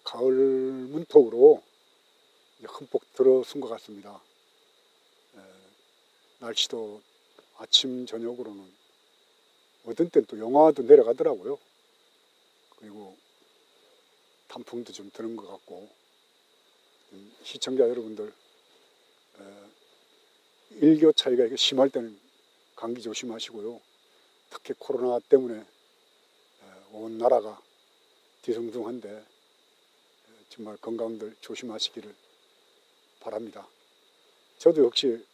가을 문턱으로 흠뻑 들어선 것 같습니다. 날씨도 아침 저녁으로는 어떤 때는 또 영하도 내려가더라고요. 그리고 단풍도 좀 드는 것 같고, 시청자 여러분들 일교차이가 심할 때는 감기 조심하시고요. 특히 코로나 때문에 온 나라가 뒤숭숭한데 정말 건강들 조심하시기를 바랍니다. 저도 역시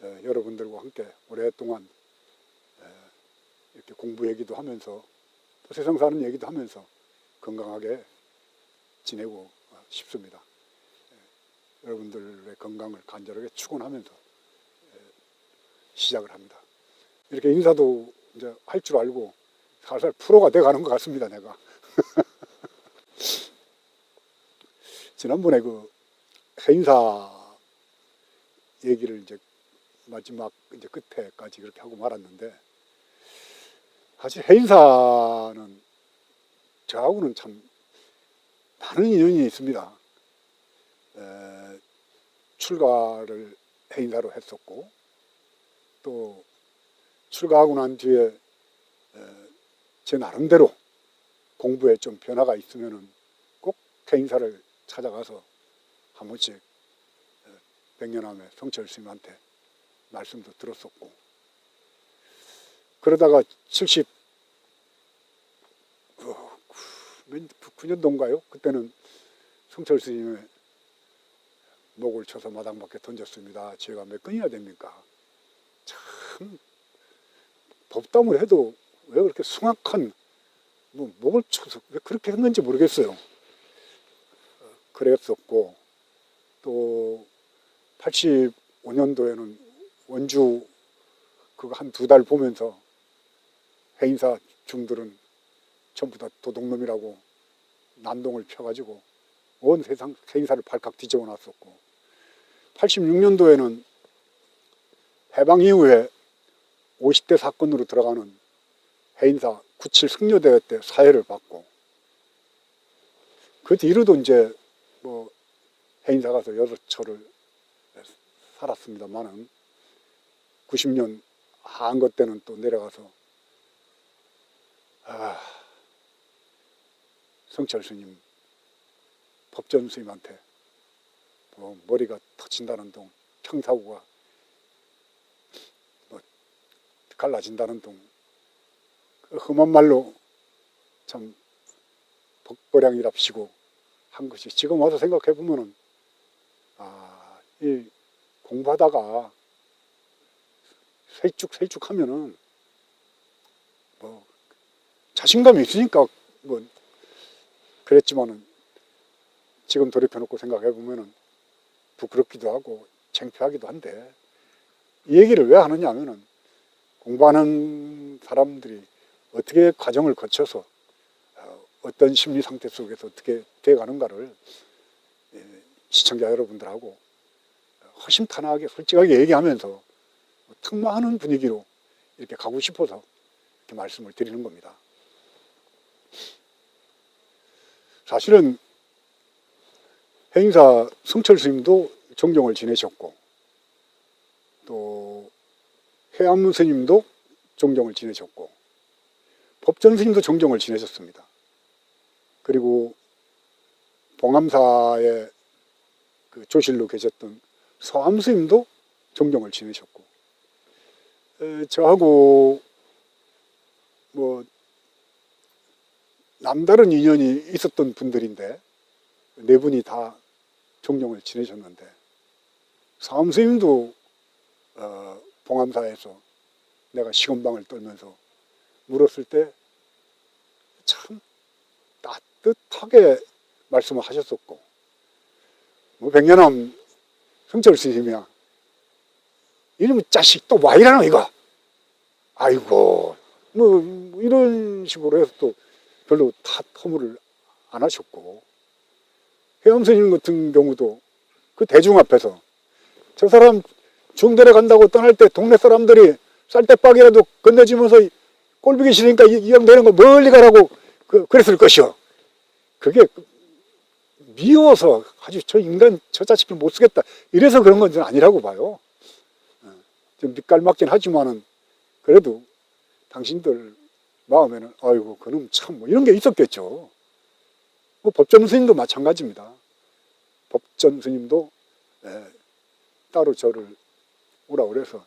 여러분들과 함께 오랫동안 이렇게 공부 얘기도 하면서 또 세상 사는 얘기도 하면서 건강하게 지내고 싶습니다. 여러분들의 건강을 간절하게 축원하면서 시작을 합니다. 이렇게 인사도 이제 할 줄 알고 살살 프로가 돼가는 것 같습니다, 내가. 지난번에 그 해인사 얘기를 이제 마지막 이제 끝에까지 그렇게 하고 말았는데, 사실 해인사는 저하고는 참 많은 인연이 있습니다. 출가를 해인사로 했었고, 또 출가하고 난 뒤에 제 나름대로 공부에 좀 변화가 있으면은 꼭 해인사를 찾아가서 한 번씩 백년함의 성철 스님한테 말씀도 들었었고, 그러다가 79년도인가요? 그때는 성철 스님의 목을 쳐서 마당 밖에 던졌습니다. 죄가 몇 건이나 됩니까? 참 법담을 해도 왜 그렇게 숭악한 목을 쳐서 왜 그렇게 했는지 모르겠어요. 그랬었고, 또 85년도에는 원주 그거 한 2달 보면서 해인사 중들은 전부 다 도둑놈이라고 난동을 펴가지고 온 세상 해인사를 발칵 뒤집어 놨었고, 86년도에는 해방 이후에 50대 사건으로 들어가는 해인사 97 승려대회 때 사회를 받고, 그 뒤로도 이제 뭐 해인사 가서 6철을 살았습니다만은 90년 한거 때는 또 내려가서 성철 스님 법전 스님한테 뭐 머리가 터진다는 둥, 청사구가 뭐 갈라진다는 둥, 그 험한 말로 참 벅거량이랍시고 한 것이, 지금 와서 생각해 보면은 이 공부하다가 세쭉 하면은 뭐 자신감이 있으니까 뭐 그랬지만은 지금 돌이켜놓고 생각해 보면은 부끄럽기도 하고 창피하기도 한데, 이 얘기를 왜 하느냐 하면은 공부하는 사람들이 어떻게 과정을 거쳐서 어떤 심리 상태 속에서 어떻게 돼가는가를 시청자 여러분들하고 허심탄회하게 솔직하게 얘기하면서 특마하는 분위기로 이렇게 가고 싶어서 이렇게 말씀을 드리는 겁니다. 사실은 해인사 성철 스님도 정종을 지내셨고, 또 해암무 스님도 정종을 지내셨고, 법전 스님도 정종을 지내셨습니다. 그리고 봉암사의 그 조실로 계셨던 서암 스님도 정종을 지내셨고, 저하고 뭐 남다른 인연이 있었던 분들인데 네 분이 다 정종을 지내셨는데, 서암 스님도 봉암사에서 내가 시건방을 떨면서 물었을 때 참 따뜻하게 말씀을 하셨었고, 뭐 백년함 성철 스님이야, 이놈의 자식 또 와 이러노 이거, 아이고 뭐 이런 식으로 해서 또 별로 허물을 안 하셨고, 해암 스님 같은 경우도 그 대중 앞에서 저 사람 중대에 간다고 떠날 때 동네 사람들이 쌀대박이라도 건네주면서 꼴보기 싫으니까 이왕 내는 거 멀리 가라고 그랬을 것이요. 그게 미워서 아주 저 인간 저 자식을 못 쓰겠다 이래서 그런 건 저는 아니라고 봐요. 좀 밑깔맞긴 하지만은 그래도 당신들 마음에는 아이고 그놈 참 뭐 이런 게 있었겠죠. 뭐 법전 스님도 마찬가지입니다. 법전 스님도 따로 저를 오라 그래서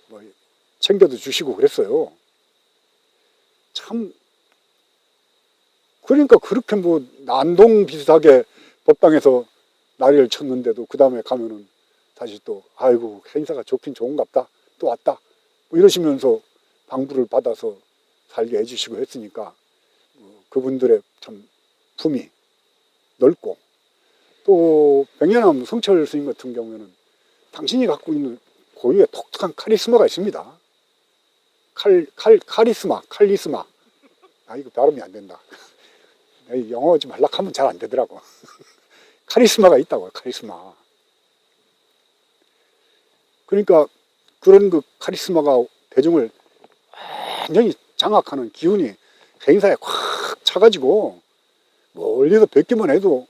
뭐 챙겨도 주시고 그랬어요. 참 그러니까 그렇게 뭐 난동 비슷하게 법당에서 난리를 쳤는데도 그 다음에 가면은 다시 또 아이고 행사가 좋긴 좋은갑다 또 왔다 뭐 이러시면서 방부를 받아서 살게 해주시고 했으니까 그분들의 참 품이 넓고 또 백년암 성철 스님 같은 경우에는 당신이 갖고 있는 고유의 독특한 카리스마가 있습니다. 카리스마 아 이거 발음이 안 된다. 영어 좀 하려고 하면 잘 안 되더라고. 카리스마가 있다고요. 카리스마. 그러니까 그런 그 카리스마가 대중을 완전히 장악하는 기운이 행사에 콱 차가지고 멀리서 뵙기만 해도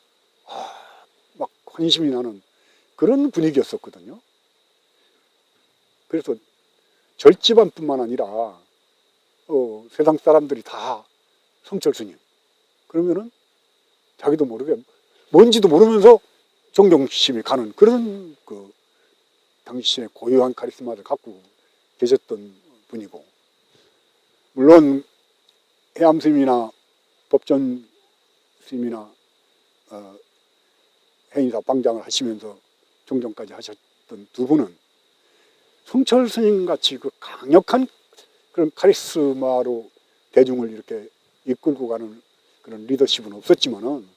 막 환심이 나는 그런 분위기였었거든요. 그래서 절집안뿐만 아니라 세상 사람들이 다 성철 스님 그러면은 자기도 모르게 뭔지도 모르면서 존경심이 가는 그런 그 당신의 고유한 카리스마를 갖고 계셨던 분이고, 물론 해암 스님이나 법전 스님이나 해인사 방장을 하시면서 종정까지 하셨던 두 분은 성철 스님 같이 그 강력한 그런 카리스마로 대중을 이렇게 이끌고 가는 그런 리더십은 없었지만은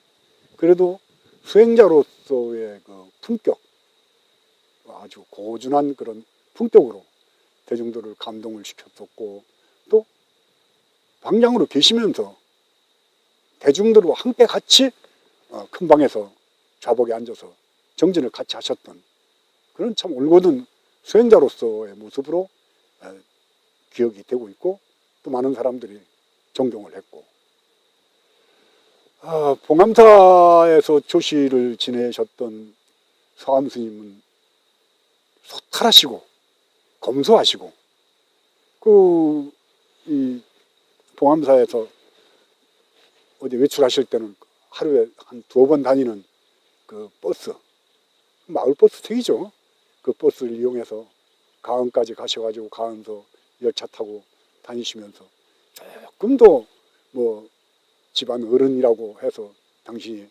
그래도 수행자로서의 그 품격, 아주 고준한 그런 품격으로 대중들을 감동을 시켰었고, 또 방장으로 계시면서 대중들과 함께 같이 큰 방에서 좌복에 앉아서 정진을 같이 하셨던 그런 참 올곧은 수행자로서의 모습으로 기억이 되고 있고, 또 많은 사람들이 존경을 했고, 봉암사에서 조시를 지내셨던 서암 스님은 소탈하시고 검소하시고, 이 봉암사에서 어디 외출하실 때는 하루에 한 2번 다니는 그 버스, 마을 버스 택이죠. 그 버스를 이용해서 가은까지 가셔가지고 가은서 열차 타고 다니시면서 조금도 뭐 집안 어른이라고 해서 당신이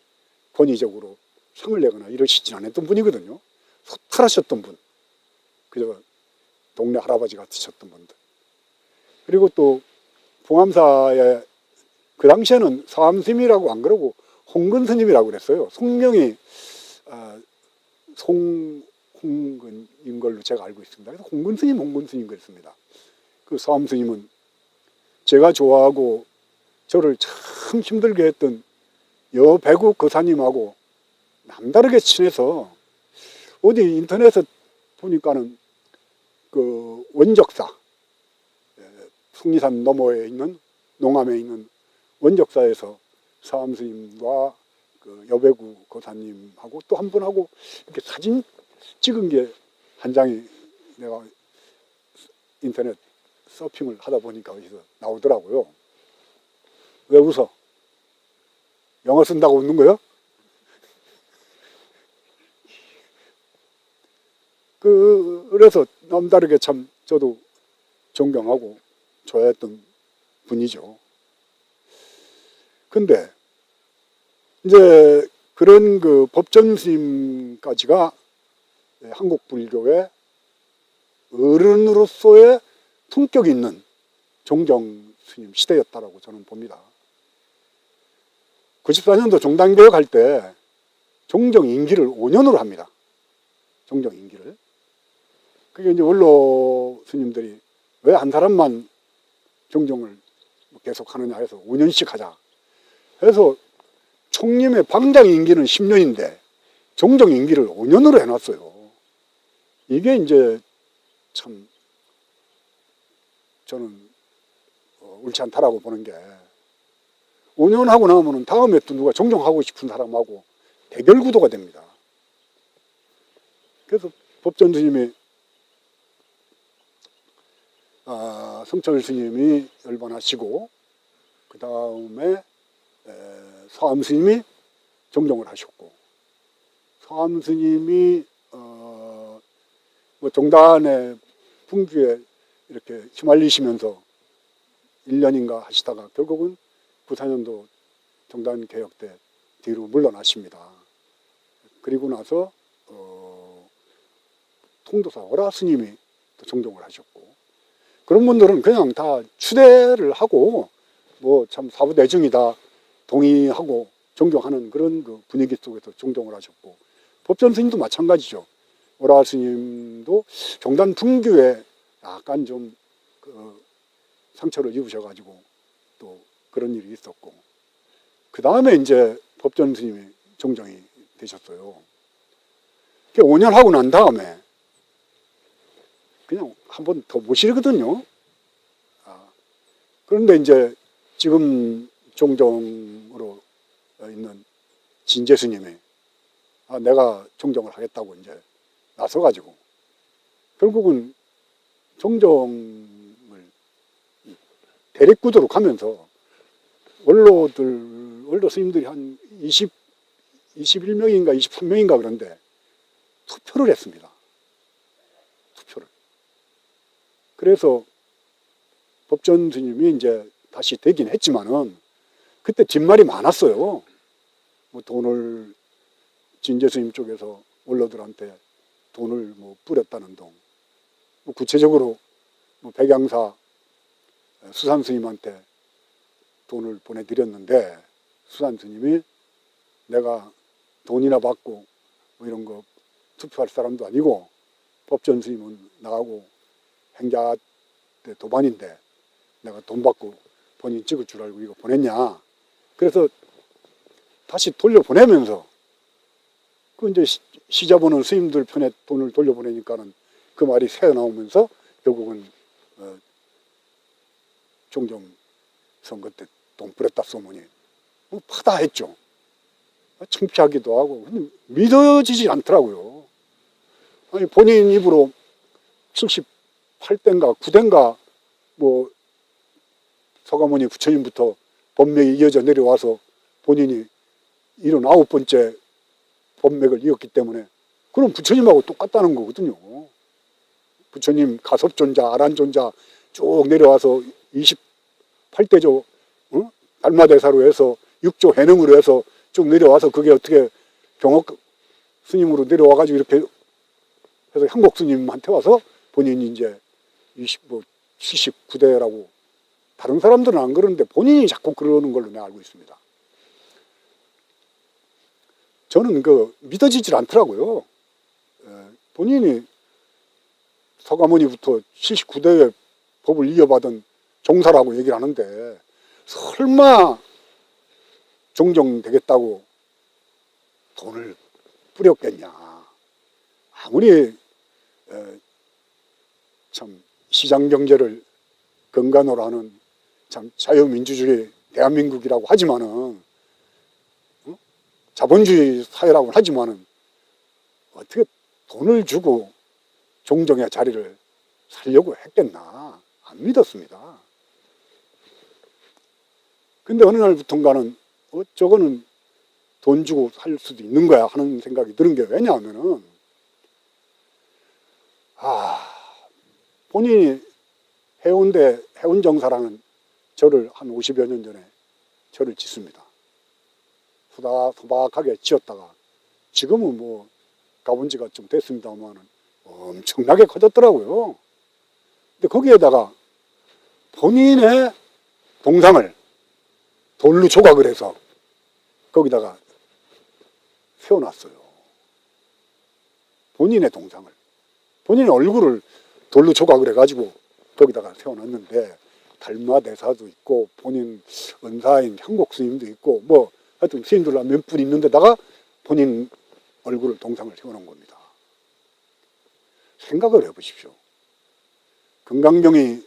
권위적으로 상을 내거나 이러시진 않았던 분이거든요. 소탈하셨던 분, 그저 동네 할아버지 같으셨던 분들. 그리고 또 봉암사에 그 당시에는 서암스님이라고 안 그러고 홍근스님이라고 그랬어요. 송명이 송홍근인 걸로 제가 알고 있습니다. 그래서 홍근스님 그랬습니다. 그 서암스님은 제가 좋아하고 저를 참 힘들게 했던 여배구 거사님하고 남다르게 친해서 어디 인터넷에 보니까는 그 원적사, 속리산 너머에 있는 농암에 있는 원적사에서 서암 스님과 그 여배구 거사님하고 또 한 분하고 이렇게 사진 찍은 게 한 장이 내가 인터넷 서핑을 하다 보니까 어디서 나오더라고요. 왜 웃어? 영어 쓴다고 웃는 거요? 그래서 남다르게 참 저도 존경하고 좋아했던 분이죠. 근데 이제 그런 그 법전 스님까지가 한국 불교의 어른으로서의 품격 있는 종정 스님 시대였다라고 저는 봅니다. 94년도 종단개혁 할 때 종정 임기를 5년으로 합니다. 종정 임기를. 그게 이제 원로 스님들이 왜 한 사람만 종정을 계속 하느냐 해서 5년씩 하자. 그래서 총림의 방장 임기는 10년인데 종정 임기를 5년으로 해놨어요. 이게 이제 참 저는 옳지 않다라고 보는 게, 5년 하고 나면은 다음에 또 누가 종종하고 싶은 사람하고 대결 구도가 됩니다. 그래서 법전 스님이 성철 스님이 열반하시고 그 다음에 서암 스님이 정종을 하셨고, 서암 스님이 뭐 종단의 풍주에 이렇게 휘말리시면서 1년인가 하시다가 결국은 94년도 종단 개혁 때 뒤로 물러나십니다. 그리고 나서 통도사 오라 스님이 또 정종을 하셨고, 그런 분들은 그냥 다 추대를 하고 뭐 참 사부대중이다 동의하고 존경하는 그런 그 분위기 속에서 정종을 하셨고, 법전 스님도 마찬가지죠. 오라 스님도 종단 풍규에 약간 좀 그 상처를 입으셔가지고 또 그런 일이 있었고, 그 다음에 이제 법전 스님이 정종이 되셨어요. 5년 하고 난 다음에 그냥 한 번 더 모시거든요. 그런데 이제 지금 종종으로 있는 진제 스님이 내가 종종을 하겠다고 이제 나서가지고 결국은 종종을 대립구도로 가면서 원로 스님들이 한 21명인가 23명인가 그런데 투표를 했습니다. 투표를. 그래서 법전 스님이 이제 다시 되긴 했지만은 그때 뒷말이 많았어요. 뭐 돈을 진제 스님 쪽에서 원로들한테 돈을 뭐 뿌렸다는 동, 뭐 구체적으로 뭐 백양사 수산 스님한테 돈을 보내드렸는데 수산 스님이 내가 돈이나 받고 뭐 이런 거 투표할 사람도 아니고 법전 스님은 나하고 행자 때 도반인데 내가 돈 받고 본인 찍을 줄 알고 이거 보냈냐. 그래서 다시 돌려보내면서 그 이제 시자보는 스님들 편에 돈을 돌려보내니까는 그 말이 새어나오면서 결국은 종종 선거 때 돈 뿌렸다 소문이 뭐 파다했죠. 창피하기도 하고 믿어지지 않더라고요. 아니 본인 입으로 78대인가 9대인가 뭐 서가모니 부처님부터 법맥이 이어져 내려와서 본인이 79번째 법맥을 이었기 때문에 그럼 부처님하고 똑같다는 거거든요. 부처님 가섭존자, 아란존자 쭉 내려와서 28대조 달마대사로 해서 6조 해능으로 해서 쭉 내려와서 그게 어떻게 경옥 스님으로 내려와가지고 이렇게 해서 향복 스님한테 와서 본인이 이제 79대라고 다른 사람들은 안 그러는데 본인이 자꾸 그러는 걸로 내가 알고 있습니다. 저는 믿어지질 않더라고요. 본인이 서가모니부터 79대의 법을 이어받은 종사라고 얘기를 하는데 설마 종종되겠다고 돈을 뿌렸겠냐. 아무리 참 시장경제를 근간으로 하는 참 자유민주주의 대한민국이라고 하지만은 자본주의 사회라고 하지만은 어떻게 돈을 주고 종종의 자리를 살려고 했겠나. 안 믿었습니다. 근데 어느 날부턴가는 저거는 돈 주고 살 수도 있는 거야 하는 생각이 드는 게 왜냐하면은 본인이 해운대 해운정사라는 절을 한 50여 년 전에 절을 짓습니다. 소박하게 지었다가 지금은 뭐 가본 지가 좀 됐습니다만은 엄청나게 커졌더라고요. 근데 거기에다가 본인의 동상을 돌로 조각을 해서 거기다가 세워놨어요. 본인의 동상을. 본인의 얼굴을 돌로 조각을 해가지고 거기다가 세워놨는데 달마대사도 있고 본인 은사인 향복 스님도 있고 뭐 하여튼 스님들 몇 분 있는데다가 본인 얼굴을 동상을 세워놓은 겁니다. 생각을 해보십시오. 금강경이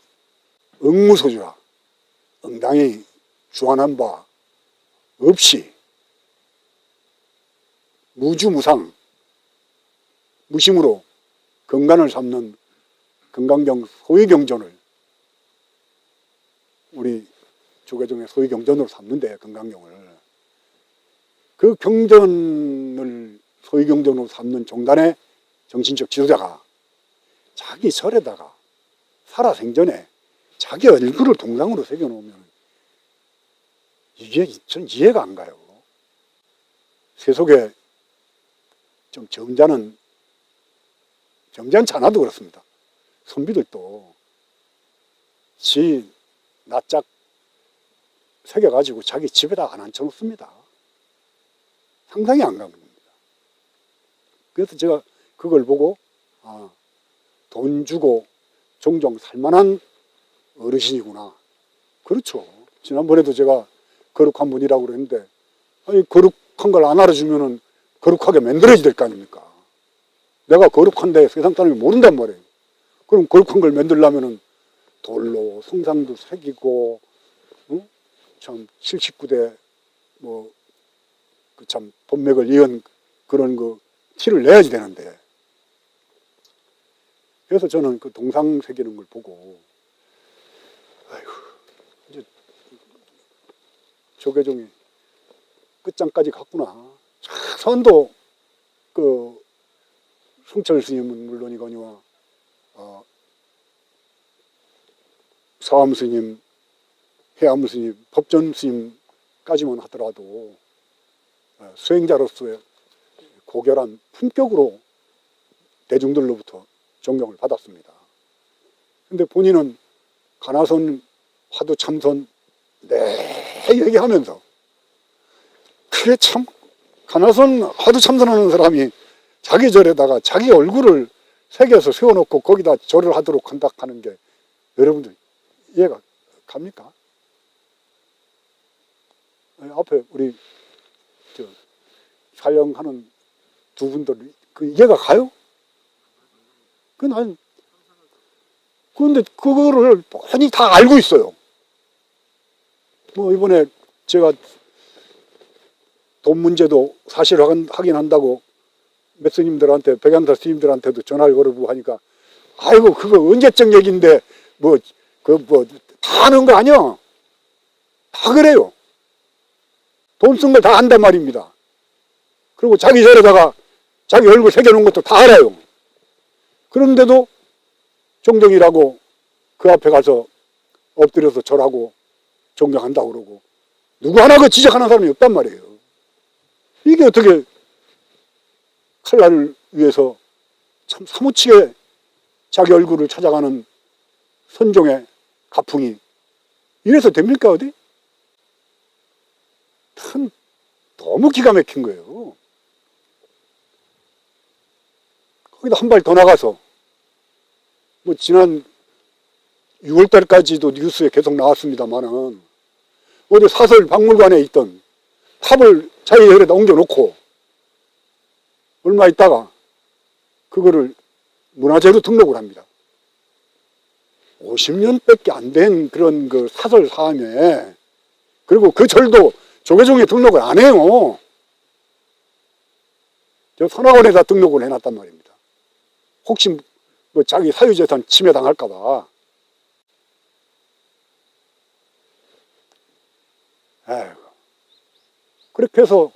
응무소주라 응당이 주안한 바 없이 무주무상 무심으로 건강을 삼는 건강경 소위경전을 우리 조계종의 소위경전으로 삼는데, 건강경을 그 경전을 소위경전으로 삼는 종단의 정신적 지도자가 자기 절에다가 살아생전에 자기 얼굴을 동상으로 새겨놓으면 이게 전 이해가 안 가요. 세속에 좀 점잖지 않아도 그렇습니다. 선비들도 지 낯짝 새겨가지고 자기 집에다 안 앉혀놓습니다. 상상이 안 가는 겁니다. 그래서 제가 그걸 보고 돈 주고 종종 살만한 어르신이구나. 그렇죠. 지난번에도 제가 거룩한 분이라고 그랬는데, 아니 거룩한 걸 안 알아주면은 거룩하게 만들어야 될 거 아닙니까? 내가 거룩한데 세상 사람이 모른단 말이에요. 그럼 거룩한 걸 만들려면은 돌로 성상도 새기고, 참 79대 그 참 본맥을 이은 그런 그 티를 내야지 되는데. 그래서 저는 그 동상 새기는 걸 보고, 아이고, 이제 조계종이 끝장까지 갔구나. 최소한도 그 승철 스님은 물론이거니와 사암 스님, 해암 스님, 법전 스님까지만 하더라도 수행자로서의 고결한 품격으로 대중들로부터 존경을 받았습니다. 근데 본인은 가나선 화두 참선 얘기하면서, 그게 참 가나선 화두 참선하는 사람이 자기 절에다가 자기 얼굴을 새겨서 세워놓고 거기다 절을 하도록 한다 하는 게 여러분들 이해가 갑니까? 앞에 우리 촬영하는 두 분들 그 이해가 가요? 그런데 그거를 뻔히 다 알고 있어요. 이번에 제가 돈 문제도 사실 확인한다고 몇 스님들한테, 백양사 스님들한테도 전화를 걸어보고 하니까, 아이고 그거 언제적 얘기인데 다 아는 거 아니야? 다 그래요. 돈 쓴 걸 다 안단 말입니다. 그리고 자기 절에다가 자기 얼굴 새겨놓은 것도 다 알아요. 그런데도 종정이라고 그 앞에 가서 엎드려서 절하고 존경한다고 그러고, 누구 하나 그 지적하는 사람이 없단 말이에요. 이게 어떻게 칼날을 위해서 참 사무치게 자기 얼굴을 찾아가는 선종의 가풍이 이래서 됩니까 어디? 참 너무 기가 막힌 거예요. 거기다 한 발 더 나가서 지난 6월달까지도 뉴스에 계속 나왔습니다만은, 어디 사설 박물관에 있던 탑을 자기 절에다 옮겨놓고 얼마 있다가 그거를 문화재로 등록을 합니다. 50년밖에 안 된 그런 그 사설 사암에, 그리고 그 절도 조계종에 등록을 안 해요. 저 선화원에다 등록을 해놨단 말입니다. 혹시 자기 사유재산 침해당할까봐. 그렇게 해서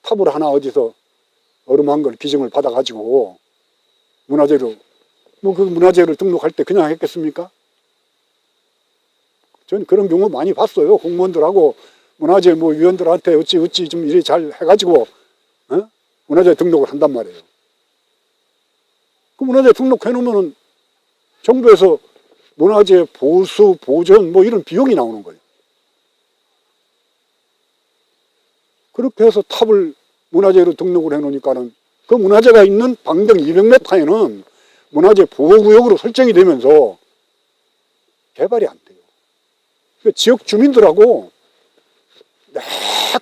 탑을 하나 어디서 어름한 걸 기증을 받아가지고 문화재로, 그 문화재를 등록할 때 그냥 했겠습니까? 전 그런 경우 많이 봤어요. 공무원들하고 문화재 위원들한테 어찌 좀 이리 잘 해가지고 문화재 등록을 한단 말이에요. 그 문화재 등록해놓으면 정부에서 문화재 보수, 보존 이런 비용이 나오는 거예요. 그렇게 해서 탑을 문화재로 등록을 해놓으니까는 그 문화재가 있는 반경 200m에는 문화재 보호구역으로 설정이 되면서 개발이 안 돼요. 그러니까 지역 주민들하고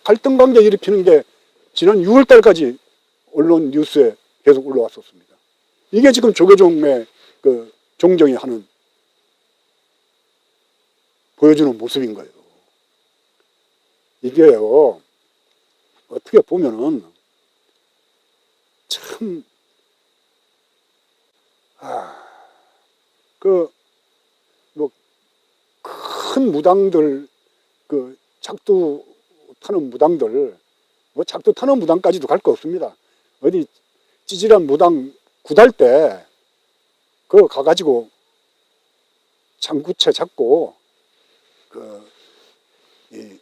갈등 관계 일으키는 게 지난 6월달까지 언론 뉴스에 계속 올라왔었습니다. 이게 지금 조계종의 그 종정이 하는, 보여주는 모습인 거예요. 이게요, 어떻게 보면은 참, 뭐, 큰 무당들, 작두 타는 무당들, 뭐 작두 타는 무당까지도 갈 거 없습니다. 어디 찌질한 무당 굿할 때, 그거 가가지고 장구채 잡고, 이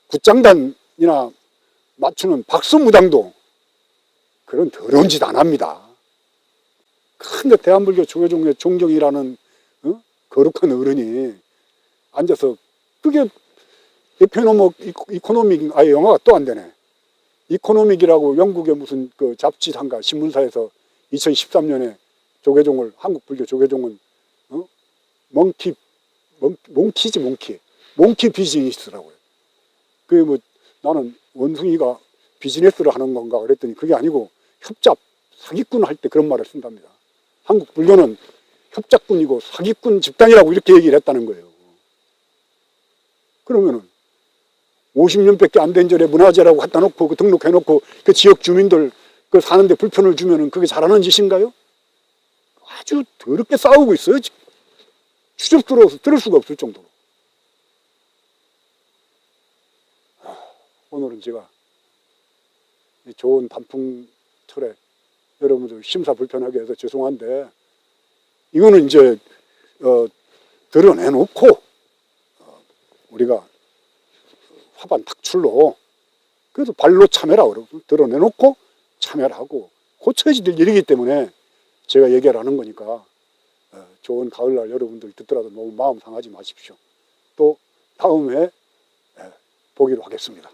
굿장단이나 맞추는 박수 무당도 그런 더러운 짓 안 합니다. 근데 대한불교 조계종의 종경이라는 거룩한 어른이 앉아서 그게 에코노믹, 영어가 또 안 되네. 이코노믹이라고 영국의 무슨 그 잡지상가 신문사에서 2013년에 조계종을, 한국 불교 조계종은 몽키 비즈니스라고요. 그게 뭐 나는 원숭이가 비즈니스를 하는 건가 그랬더니 그게 아니고 협잡, 사기꾼 할 때 그런 말을 쓴답니다. 한국 불교는 협잡꾼이고 사기꾼 집단이라고 이렇게 얘기를 했다는 거예요. 그러면은 50년밖에 안 된 절에 문화재라고 갖다 놓고 등록해놓고 그 지역 주민들 사는데 불편을 주면은 그게 잘하는 짓인가요? 아주 더럽게 싸우고 있어요. 추접스러워서 들을 수가 없을 정도로. 오늘은 제가 좋은 단풍철에 여러분들 심사불편하게 해서 죄송한데, 이거는 이제 드러내놓고 우리가 화반 탁출로, 그래서 발로 참여라 그러고 드러내놓고 참여를 하고 고쳐야지 될 일이기 때문에 제가 얘기를 하는 거니까 좋은 가을날 여러분들 듣더라도 너무 마음 상하지 마십시오. 또 다음 회에 보기로 하겠습니다.